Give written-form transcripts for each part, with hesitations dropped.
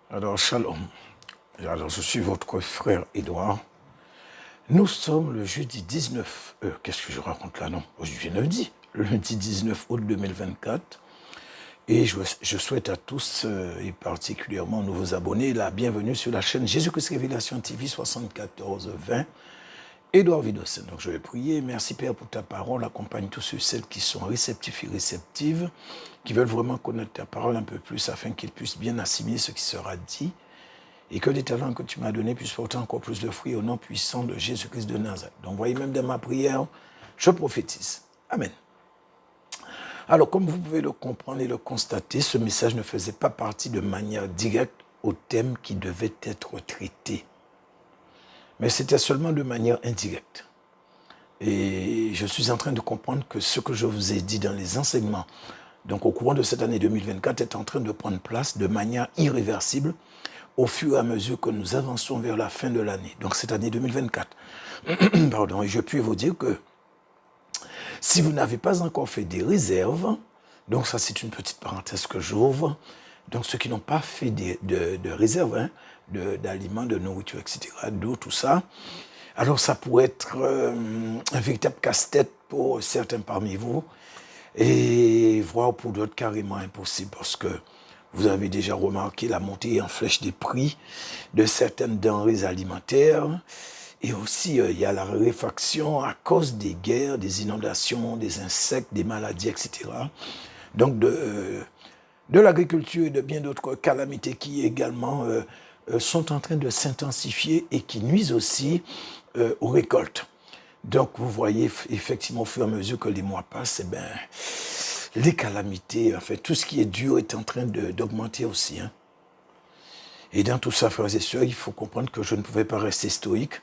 Alors, shalom. Alors, je suis votre frère Édouard. Nous sommes le jeudi 19... qu'est-ce que je raconte là? Non, aujourd'hui lundi. Le lundi 19 août 2024. Et je souhaite à tous, et particulièrement aux nouveaux abonnés, la bienvenue sur la chaîne Jésus-Christ Révélation TV 7420. Édouard Vidocin. Donc, je vais prier. Merci, Père, pour ta parole. Accompagne tous ceux et celles qui sont réceptifs et réceptives, qui veulent vraiment connaître ta parole un peu plus, afin qu'ils puissent bien assimiler ce qui sera dit, et que les talents que tu m'as donnés puissent porter encore plus de fruits au nom puissant de Jésus-Christ de Nazareth. Donc, voyez, même dans ma prière, je prophétise. Amen. Alors, comme vous pouvez le comprendre et le constater, ce message ne faisait pas partie de manière directe au thème qui devait être traité, mais c'était seulement de manière indirecte. Et je suis en train de comprendre que ce que je vous ai dit dans les enseignements, donc au courant de cette année 2024, est en train de prendre place de manière irréversible au fur et à mesure que nous avançons vers la fin de l'année, donc cette année 2024. Pardon, et je puis vous dire que si vous n'avez pas encore fait des réserves, donc ça c'est une petite parenthèse que j'ouvre, donc ceux qui n'ont pas fait de réserves, d'aliments, de nourriture, etc., d'eau, tout ça, alors ça pourrait être un véritable casse-tête pour certains parmi vous, et voire pour d'autres carrément impossible, parce que vous avez déjà remarqué la montée en flèche des prix de certaines denrées alimentaires. Et aussi, il y a la réfaction à cause des guerres, des inondations, des insectes, des maladies, etc. Donc, de l'agriculture et de bien d'autres calamités qui également sont en train de s'intensifier et qui nuisent aussi aux récoltes. Donc, vous voyez, effectivement, au fur et à mesure que les mois passent, eh bien, les calamités, en fait, tout ce qui est dur est en train d'augmenter aussi. Et dans tout ça, frères et sœurs, il faut comprendre que je ne pouvais pas rester stoïque.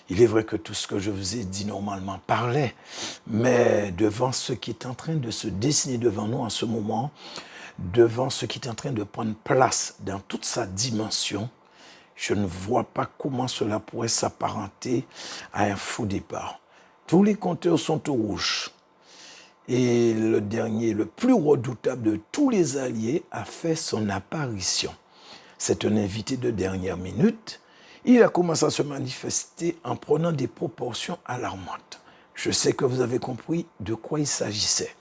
Il est vrai que tout ce que je vous ai dit normalement parlait, mais devant ce qui est en train de se dessiner devant nous en ce moment, devant ce qui est en train de prendre place dans toute sa dimension, je ne vois pas comment cela pourrait s'apparenter à un faux départ. Tous les compteurs sont au rouge. Et le dernier, le plus redoutable de tous les alliés, a fait son apparition. C'est un invité de dernière minute. Il a commencé à se manifester en prenant des proportions alarmantes. Je sais que vous avez compris de quoi il s'agissait.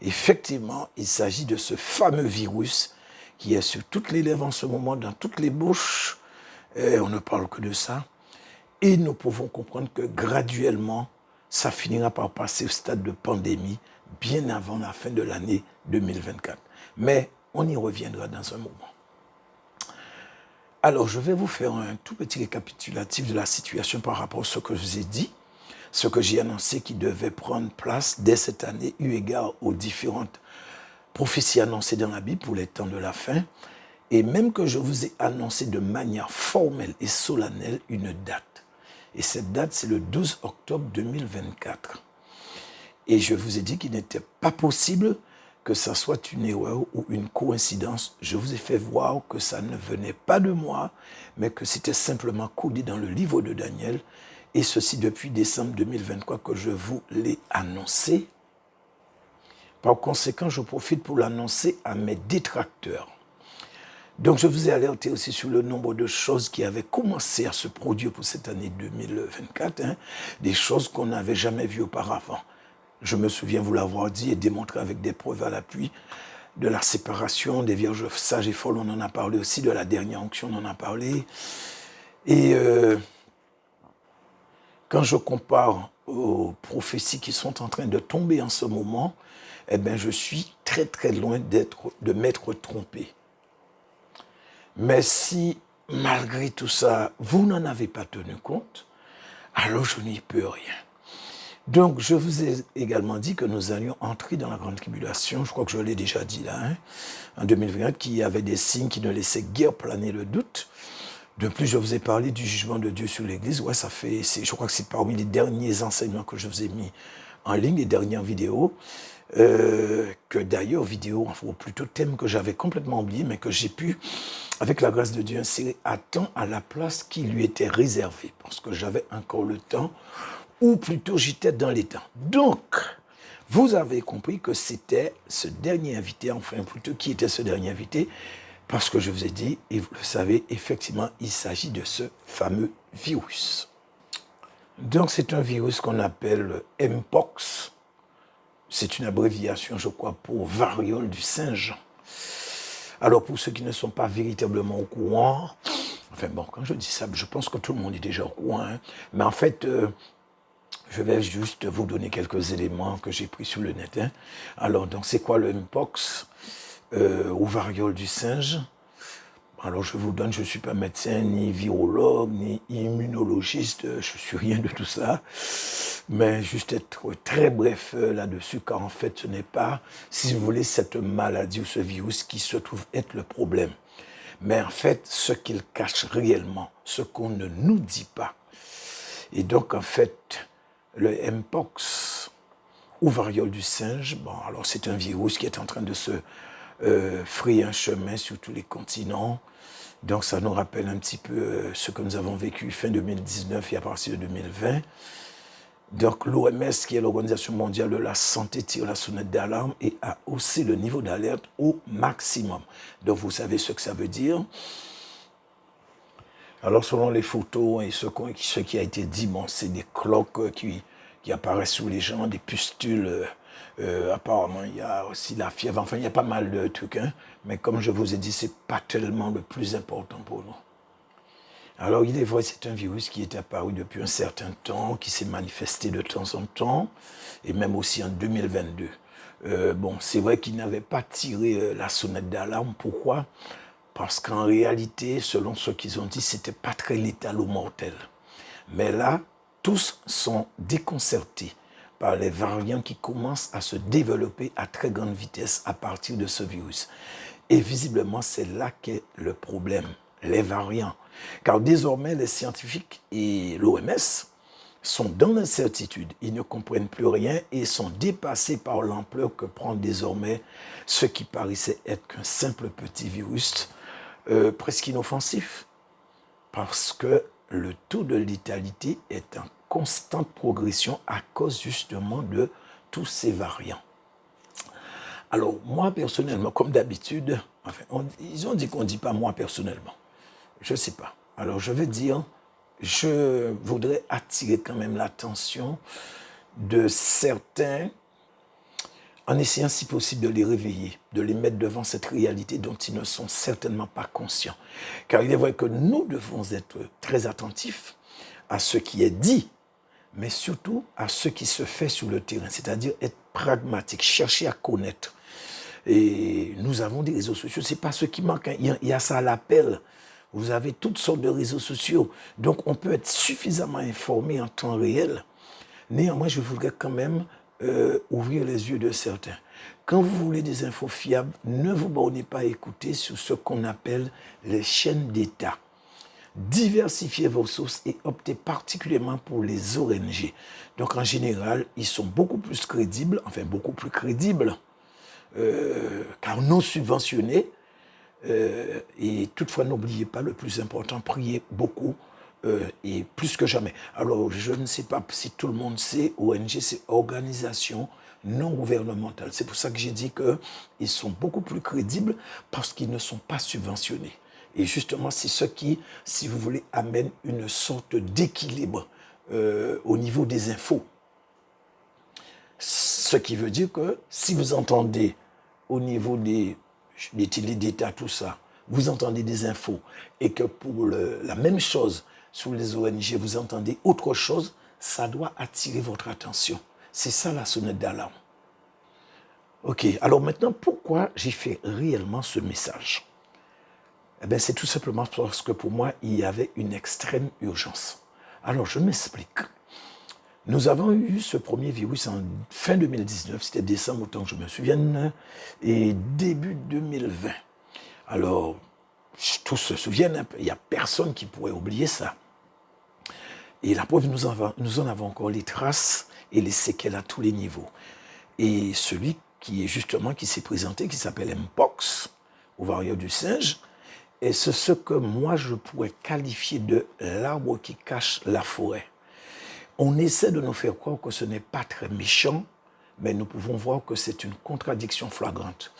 Effectivement, il s'agit de ce fameux virus qui est sur toutes les lèvres en ce moment, dans toutes les bouches. Et on ne parle que de ça. Et nous pouvons comprendre que graduellement, ça finira par passer au stade de pandémie bien avant la fin de l'année 2024. Mais on y reviendra dans un moment. Alors, je vais vous faire un tout petit récapitulatif de la situation par rapport à ce que je vous ai dit, ce que j'ai annoncé qui devait prendre place dès cette année, eu égard aux différentes prophéties annoncées dans la Bible pour les temps de la fin, et même que je vous ai annoncé de manière formelle et solennelle une date. Et cette date, c'est le 12 octobre 2024. Et je vous ai dit qu'il n'était pas possible que ça soit une erreur ou une coïncidence. Je vous ai fait voir que ça ne venait pas de moi, mais que c'était simplement codé dans le livre de Daniel. Et ceci depuis décembre 2023 que je vous l'ai annoncé. Par conséquent, je profite pour l'annoncer à mes détracteurs. Donc, je vous ai alerté aussi sur le nombre de choses qui avaient commencé à se produire pour cette année 2024, des choses qu'on n'avait jamais vues auparavant. Je me souviens vous l'avoir dit et démontré avec des preuves à l'appui de la séparation des vierges sages et folles, on en a parlé aussi, de la dernière onction, on en a parlé. Et quand je compare aux prophéties qui sont en train de tomber en ce moment, eh bien, je suis très très loin de m'être trompé. Mais si, malgré tout ça, vous n'en avez pas tenu compte, alors je n'y peux rien. Donc, je vous ai également dit que nous allions entrer dans la grande tribulation, je crois que je l'ai déjà dit là, en 2024, qu'il y avait des signes qui ne laissaient guère planer le doute. De plus, je vous ai parlé du jugement de Dieu sur l'Église. Ouais, je crois que c'est parmi les derniers enseignements que je vous ai mis en ligne, les dernières vidéos. Que d'ailleurs, ou plutôt thème que j'avais complètement oublié, mais que j'ai pu, avec la grâce de Dieu, insérer à temps à la place qui lui était réservée, parce que j'avais encore le temps, ou plutôt j'étais dans les temps. Donc, vous avez compris que c'était ce dernier invité, enfin plutôt qui était ce dernier invité, Parce que je vous ai dit, et vous le savez, effectivement, il s'agit de ce fameux virus. Donc, c'est un virus qu'on appelle Mpox. C'est une abréviation, je crois, pour variole du singe. Alors, pour ceux qui ne sont pas véritablement au courant, enfin bon, quand je dis ça, je pense que tout le monde est déjà au courant, hein, mais en fait, je vais juste vous donner quelques éléments que j'ai pris sur le net. Hein. Alors, donc, c'est quoi le Mpox ou variole du singe? Alors, je vous donne, je ne suis pas médecin, ni virologue, ni immunologiste, je ne suis rien de tout ça. Mais juste être très bref là-dessus, car en fait, ce n'est pas, si vous voulez, cette maladie ou ce virus qui se trouve être le problème. Mais en fait, ce qu'il cache réellement, ce qu'on ne nous dit pas. Et donc, en fait, le Mpox ou variole du singe, bon, alors c'est un virus qui est en train de se frayer un chemin sur tous les continents. Donc, ça nous rappelle un petit peu ce que nous avons vécu fin 2019 et à partir de 2020. Donc, l'OMS, qui est l'Organisation mondiale de la santé, tire la sonnette d'alarme et a haussé le niveau d'alerte au maximum. Donc, vous savez ce que ça veut dire. Alors, selon les photos et ce qui a été dit, bon, c'est des cloques qui apparaissent sous les gens, des pustules. Apparemment, il y a aussi la fièvre. Enfin, il y a pas mal de trucs. Hein. Mais comme je vous ai dit, ce n'est pas tellement le plus important pour nous. Alors, il est vrai, c'est un virus qui est apparu depuis un certain temps, qui s'est manifesté de temps en temps, et même aussi en 2022. Bon, c'est vrai qu'il n'avait pas tiré la sonnette d'alarme. Pourquoi? Parce qu'en réalité, selon ce qu'ils ont dit, c'était pas très létal ou mortel. Mais là, tous sont déconcertés par les variants qui commencent à se développer à très grande vitesse à partir de ce virus. Et visiblement, c'est là qu'est le problème, les variants. Car désormais, les scientifiques et l'OMS sont dans l'incertitude. Ils ne comprennent plus rien et sont dépassés par l'ampleur que prend désormais ce qui paraissait être qu'un simple petit virus presque inoffensif. Parce que le taux de létalité est en constante progression à cause justement de tous ces variants. Alors, moi, personnellement, comme d'habitude, enfin, ils ont dit qu'on ne dit pas moi personnellement. Je ne sais pas. Alors, je veux dire, je voudrais attirer quand même l'attention de certains en essayant si possible de les réveiller, de les mettre devant cette réalité dont ils ne sont certainement pas conscients. Car il est vrai que nous devons être très attentifs à ce qui est dit, mais surtout à ce qui se fait sur le terrain, c'est-à-dire être pragmatique, chercher à connaître. Et nous avons des réseaux sociaux, ce n'est pas ce qui manque, hein. Il y a ça à l'appel. Vous avez toutes sortes de réseaux sociaux, donc on peut être suffisamment informé en temps réel. Néanmoins, je voudrais quand même ouvrir les yeux de certains. Quand vous voulez des infos fiables, ne vous bornez pas à écouter sur ce qu'on appelle les chaînes d'État. Diversifiez vos sources et optez particulièrement pour les ONG. Donc en général, ils sont beaucoup plus crédibles, car non subventionnés. Et toutefois, n'oubliez pas le plus important, priez beaucoup et plus que jamais. Alors, je ne sais pas si tout le monde sait, ONG, c'est organisation non gouvernementale. C'est pour ça que j'ai dit qu'ils sont beaucoup plus crédibles parce qu'ils ne sont pas subventionnés. Et justement, c'est ce qui, si vous voulez, amène une sorte d'équilibre au niveau des infos. Ce qui veut dire que si vous entendez au niveau des télés d'État, tout ça, vous entendez des infos et que pour la même chose, sous les ONG, vous entendez autre chose, ça doit attirer votre attention. C'est ça la sonnette d'alarme. Ok, alors maintenant, pourquoi j'ai fait réellement ce message? Eh bien, c'est tout simplement parce que pour moi, il y avait une extrême urgence. Alors, je m'explique. Nous avons eu ce premier virus en fin 2019, c'était décembre, autant que je me souvienne, et début 2020. Alors, tous se souviennent, il n'y a personne qui pourrait oublier ça. Et la preuve, nous en avons encore les traces et les séquelles à tous les niveaux. Et celui qui s'est présenté, qui s'appelle Mpox, ou variole du singe, et c'est ce que moi je pourrais qualifier de l'arbre qui cache la forêt. On essaie de nous faire croire que ce n'est pas très méchant, mais nous pouvons voir que c'est une contradiction flagrante.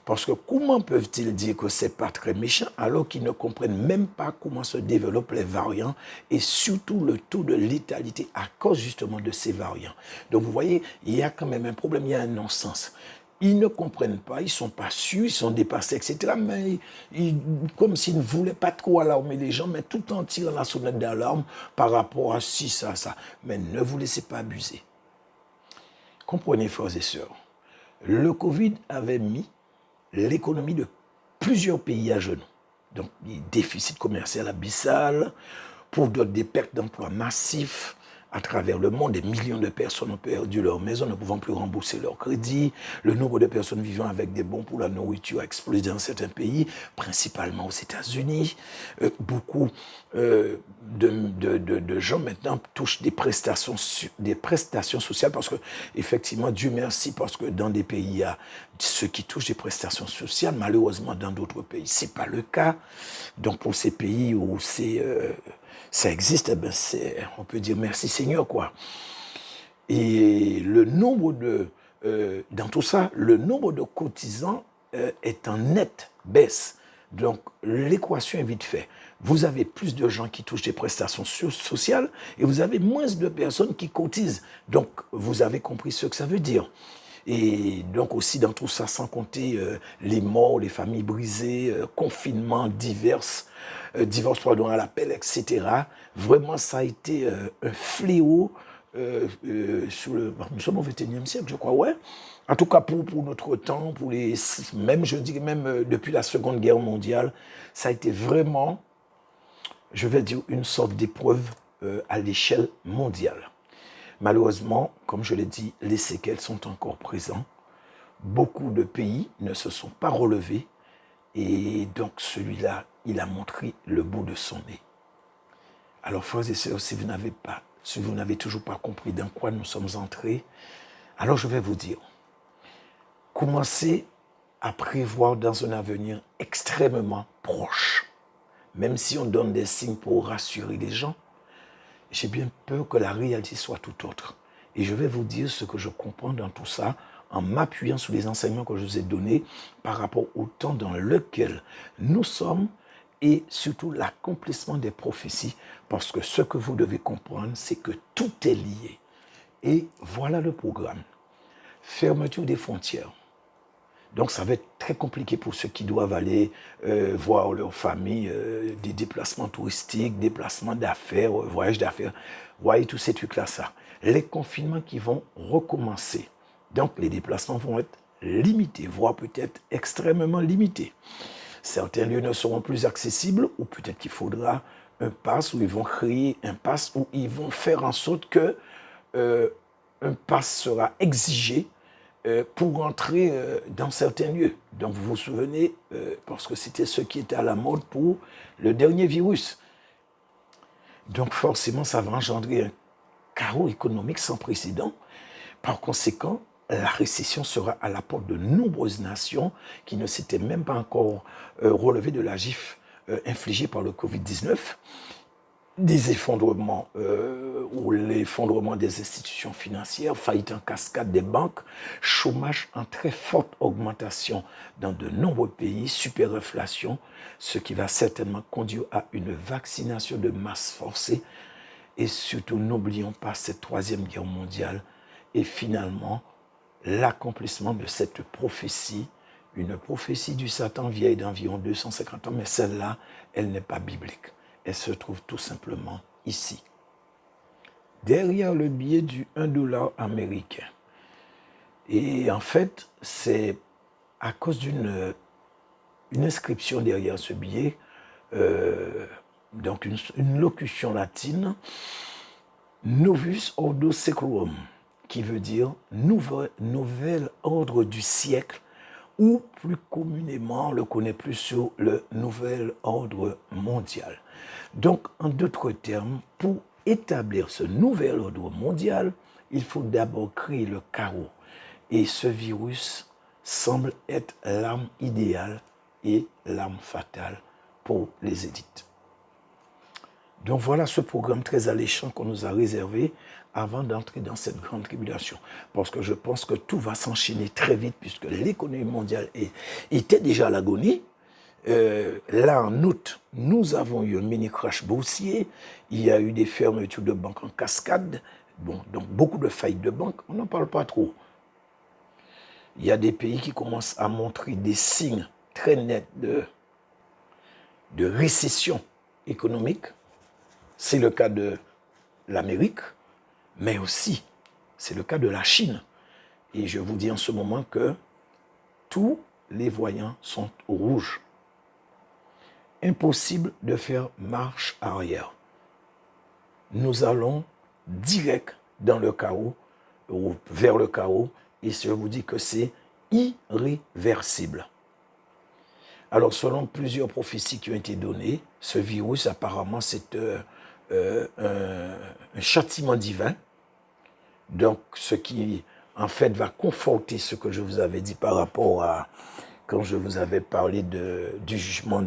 Parce que comment peuvent-ils dire que c'est pas très méchant alors qu'ils ne comprennent même pas comment se développent les variants et surtout le taux de létalité à cause justement de ces variants. Donc vous voyez, il y a quand même un problème, il y a un non-sens. Ils ne comprennent pas, ils ne sont pas sûrs, ils sont dépassés, etc. Mais comme s'ils ne voulaient pas trop alarmer les gens, mais tout en tirant la sonnette d'alarme par rapport à ci, ça. Mais ne vous laissez pas abuser. Comprenez, frères et sœurs, le Covid avait mis l'économie de plusieurs pays à genoux. Donc, déficit commercial abyssal, pour d'autres des pertes d'emplois massifs à travers le monde. Des millions de personnes ont perdu leur maison, ne pouvant plus rembourser leur crédit. Le nombre de personnes vivant avec des bons pour la nourriture a explosé dans certains pays, principalement aux États-Unis. Beaucoup de gens maintenant touchent des prestations sociales parce que, effectivement, Dieu merci, parce que dans des pays, il y a ceux qui touchent des prestations sociales. Malheureusement, dans d'autres pays, ce n'est pas le cas. Donc, pour ces pays où ça existe, eh ben on peut dire merci Seigneur, quoi. Et le nombre dans tout ça, le nombre de cotisants est en nette baisse. Donc, l'équation est vite faite. Vous avez plus de gens qui touchent des prestations sociales et vous avez moins de personnes qui cotisent. Donc, vous avez compris ce que ça veut dire. Et donc aussi dans tout ça, sans compter les morts, les familles brisées, confinements divorce pardon, à l'appel, etc. Vraiment, ça a été un fléau nous sommes au XXIe siècle, je crois, ouais. En tout cas, pour notre temps, je dirais même depuis la Seconde Guerre mondiale, ça a été vraiment, je vais dire, une sorte d'épreuve à l'échelle mondiale. Malheureusement, comme je l'ai dit, les séquelles sont encore présentes. Beaucoup de pays ne se sont pas relevés et donc celui-là, il a montré le bout de son nez. Alors, frères et sœurs, si vous n'avez toujours pas compris dans quoi nous sommes entrés, alors je vais vous dire, commencez à prévoir dans un avenir extrêmement proche. Même si on donne des signes pour rassurer les gens, j'ai bien peur que la réalité soit tout autre. Et je vais vous dire ce que je comprends dans tout ça en m'appuyant sur les enseignements que je vous ai donnés par rapport au temps dans lequel nous sommes et surtout l'accomplissement des prophéties. Parce que ce que vous devez comprendre, c'est que tout est lié. Et voilà le programme. Fermeture des frontières. Donc ça va être très compliqué pour ceux qui doivent aller voir leur famille, des déplacements touristiques, déplacements d'affaires, voyages d'affaires. Voyez tous ces trucs-là, ça. Les confinements qui vont recommencer. Donc les déplacements vont être limités, voire peut-être extrêmement limités. Certains lieux ne seront plus accessibles ou peut-être qu'il faudra un pass où ils vont créer un pass où ils vont faire en sorte que un pass sera exigé pour entrer dans certains lieux. Donc vous vous souvenez, parce que c'était ce qui était à la mode pour le dernier virus. Donc forcément, ça va engendrer un chaos économique sans précédent. Par conséquent, la récession sera à la porte de nombreuses nations qui ne s'étaient même pas encore relevées de la gifle infligée par le Covid-19. Des effondrements ou l'effondrement des institutions financières, faillite en cascade des banques, chômage en très forte augmentation dans de nombreux pays, superinflation, ce qui va certainement conduire à une vaccination de masse forcée. Et surtout, n'oublions pas cette troisième guerre mondiale et finalement l'accomplissement de cette prophétie, une prophétie du Satan vieille d'environ 250 ans, mais celle-là, elle n'est pas biblique. Elle se trouve tout simplement ici. Derrière le billet du 1 dollar américain. Et en fait, c'est à cause d'une inscription derrière ce billet, donc une locution latine, Novus Ordo Seclorum, qui veut dire nouvel ordre du siècle, ou plus communément, on le connaît plus sur le nouvel ordre mondial. Donc, en d'autres termes, pour établir ce nouvel ordre mondial, il faut d'abord créer le chaos. Et ce virus semble être l'arme idéale et l'arme fatale pour les élites. Donc voilà ce programme très alléchant qu'on nous a réservé avant d'entrer dans cette grande tribulation. Parce que je pense que tout va s'enchaîner très vite puisque l'économie mondiale était déjà à l'agonie. Là, en août, nous avons eu un mini crash boursier. Il y a eu des fermetures de banques en cascade. Bon, donc beaucoup de faillites de banques. On n'en parle pas trop. Il y a des pays qui commencent à montrer des signes très nets de récession économique. C'est le cas de l'Amérique, mais aussi c'est le cas de la Chine. Et je vous dis en ce moment que tous les voyants sont au rouge. Impossible de faire marche arrière. Nous allons direct dans le chaos, ou vers le chaos, et je vous dis que c'est irréversible. Alors, selon plusieurs prophéties qui ont été données, ce virus, apparemment, c'est un châtiment divin. Donc, ce qui, en fait, va conforter ce que je vous avais dit par rapport à, quand je vous avais parlé du jugement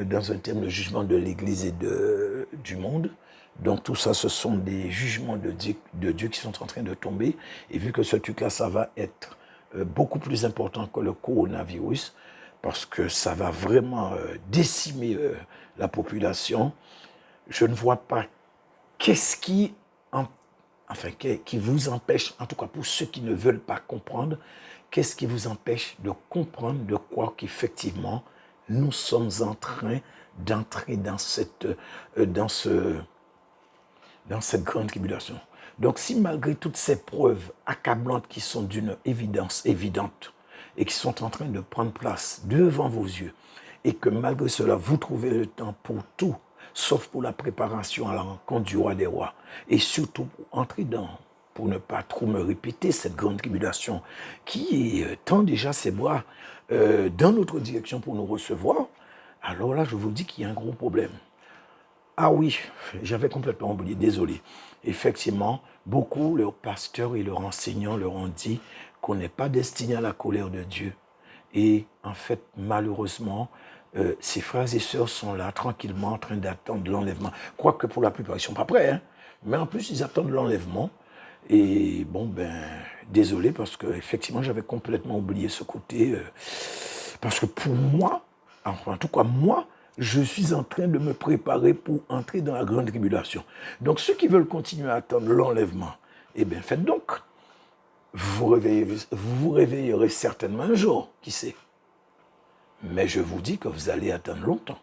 dans un terme, le jugement de l'Église et du monde. Donc, tout ça, ce sont des jugements de Dieu qui sont en train de tomber. Et vu que ce truc-là, ça va être beaucoup plus important que le coronavirus, parce que ça va vraiment décimer la population. Je ne vois pas qu'est-ce qui vous empêche, en tout cas pour ceux qui ne veulent pas comprendre, qu'est-ce qui vous empêche de comprendre de quoi qu'effectivement nous sommes en train d'entrer dans cette grande tribulation. Donc si malgré toutes ces preuves accablantes qui sont d'une évidence évidente, et qui sont en train de prendre place devant vos yeux, et que malgré cela, vous trouvez le temps pour tout, sauf pour la préparation à la rencontre du roi des rois, et surtout pour entrer pour ne pas trop me répéter, cette grande tribulation qui tend déjà ses bras dans notre direction pour nous recevoir, alors là, je vous dis qu'il y a un gros problème. Ah oui, j'avais complètement oublié, désolé. Effectivement, beaucoup, leurs pasteurs et leurs enseignants leur ont dit qu'on n'est pas destiné à la colère de Dieu. Et en fait, malheureusement, ces frères et sœurs sont là tranquillement en train d'attendre l'enlèvement. Quoique pour la plupart, ils ne sont pas prêts, hein. Mais en plus, ils attendent l'enlèvement. Et bon, désolé parce que effectivement, j'avais complètement oublié ce côté. Parce que pour moi, en tout cas moi, je suis en train de me préparer pour entrer dans la grande tribulation. Donc ceux qui veulent continuer à attendre l'enlèvement, eh bien faites donc. Vous vous réveillerez certainement un jour, qui sait. Mais je vous dis que vous allez attendre longtemps.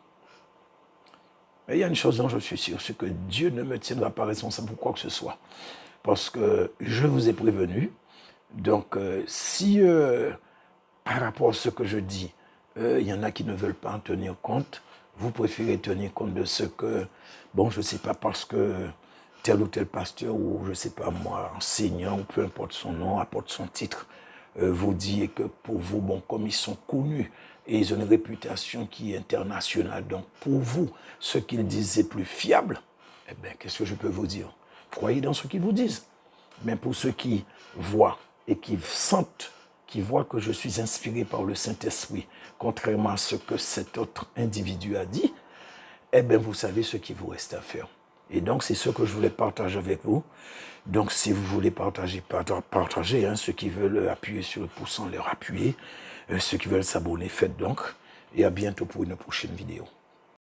Mais il y a une chose dont je suis sûr, c'est que Dieu ne me tiendra pas responsable pour quoi que ce soit. Parce que je vous ai prévenu. Donc si par rapport à ce que je dis, il y en a qui ne veulent pas en tenir compte, vous préférez tenir compte de ce que, bon, je ne sais pas, parce que tel ou tel pasteur, ou je ne sais pas moi, enseignant, ou peu importe son nom, apporte son titre, vous dit que pour vous, bon, comme ils sont connus, et ils ont une réputation qui est internationale, donc pour vous, ce qu'ils disent est plus fiable, eh bien, qu'est-ce que je peux vous dire? Croyez dans ce qu'ils vous disent. Mais pour ceux qui voient et qui sentent, qui voient que je suis inspiré par le Saint-Esprit, contrairement à ce que cet autre individu a dit, eh bien, vous savez ce qu'il vous reste à faire. Et donc, c'est ce que je voulais partager avec vous. Donc, si vous voulez partager, partagez. Hein, ceux qui veulent appuyer sur le pouce, leur appuyer. Ceux qui veulent s'abonner, faites donc. Et à bientôt pour une prochaine vidéo.